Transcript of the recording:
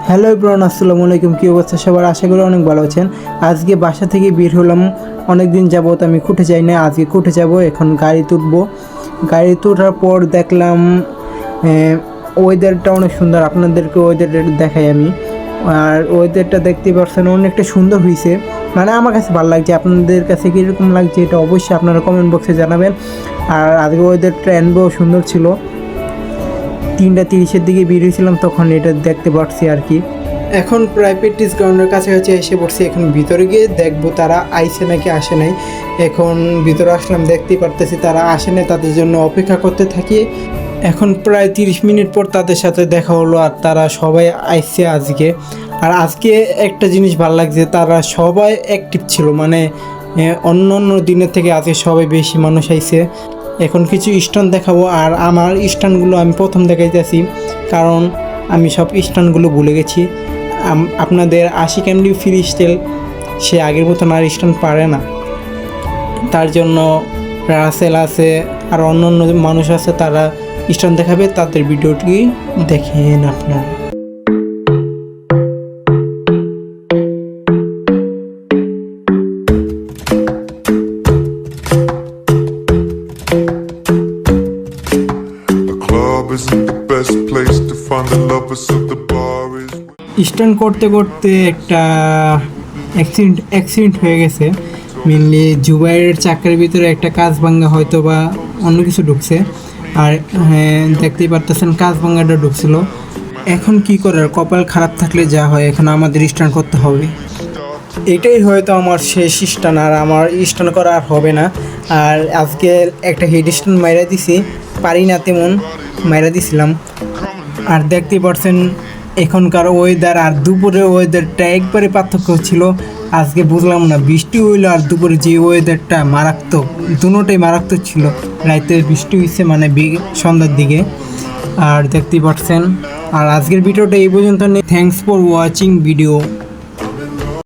Hello everyone, আসসালামু আলাইকুম। কী অবস্থা সবার? আশা করি অনেক ভালো আছেন। আজকে বাসা থেকে বের হলাম, অনেক দিন যাবত আমি খুঁটে যাই না, আজকে খুঁটে যাব। এখন গাড়ি তুলবো। গাড়ি তোলার পর দেখলাম ওয়েদারটা অনেক সুন্দর। আপনাদেরকে ওয়েদারটা দেখাই আমি। আর ওয়েদারটা দেখতে পাচ্ছেন অনেকটা সুন্দর হয়েছে, মানে আমার কাছে ভালো লাগছে। আপনাদের কাছে কীরকম লাগছে এটা অবশ্যই আপনারা কমেন্ট বক্সে জানাবেন। আর আজকে ওয়েদারটা এনবো সুন্দর ছিল। 3:30-এর দিকে বের হয়েছিলাম, তখন এটা দেখতে পাচ্ছি আর কি। এখন প্রায় প্র্যাকটিস গ্রাউন্ডের কাছাকাছি এসে পড়ছি। এখন ভিতরে গিয়ে দেখবো তারা আইছে নাকি আসে নাই। এখন ভিতরে আসলাম, দেখতেই পারতেছি তারা আসে নাই, তাদের জন্য অপেক্ষা করতে থাকি। এখন প্রায় 30 মিনিট পর তাদের সাথে দেখা হলো, আর তারা সবাই আইছে আজকে। আর আজকে একটা জিনিস ভালো লাগছে, তারা সবাই অ্যাক্টিভ ছিল, মানে অন্য অন্য দিনের থেকে আজকে সবাই বেশি মানুষ আইছে। এখন কিছু স্টান দেখাবো, আর আমার স্টানগুলো আমি প্রথম দেখাইতেছি, কারণ আমি সব স্টানগুলো ভুলে গেছি। আপনাদের আশিক এমডি ফ্রি স্টাইল সে আগের মতন আর স্টান পারে না, তার জন্য রাসেল আছে আর অন্য অন্য মানুষ আছে, তারা স্টান দেখাবে। তাদের ভিডিওটি দেখেন আপনারা। স্টান্ট করতে করতে একটা অ্যাক্সিডেন্ট হয়ে গেছে। মেনলি জুবাইরের চাকরির ভিতরে একটা কাজ ভাঙ্গা হয়তো বা অন্য কিছু ঢুকছে, আর হ্যাঁ দেখতেই পারতেছেন কাজ ভাঙ্গাটা ঢুকছিল। এখন কি করার, কপাল খারাপ থাকলে যা হয়, এখন আমাদের স্টান্ট করতে হবে। এটাই হয়তো আমার শেষ স্টান, আর আমার স্টান করা আর হবে না। আর আজকে একটা হেড স্টান মাইরা দিছি, পারি না তেমন মাইরা দিছিলাম। আর দেখতেই পারছেন এখনকার ওয়েদার আর দুপুরের ওয়েদারটা একবারে পার্থক্য ছিল। আজকে বুঝলাম না, বৃষ্টি হইলো আর দুপুরে যে ওয়েদারটা মারাত্মক, দুটোটাই মারাত্মক ছিল। রাতে বৃষ্টি হয়েছে মানে সন্ধ্যার দিকে। আর দেখতেই পাচ্ছেন। আর আজকের ভিডিওটা এই পর্যন্ত নেই। Thanks for watching video.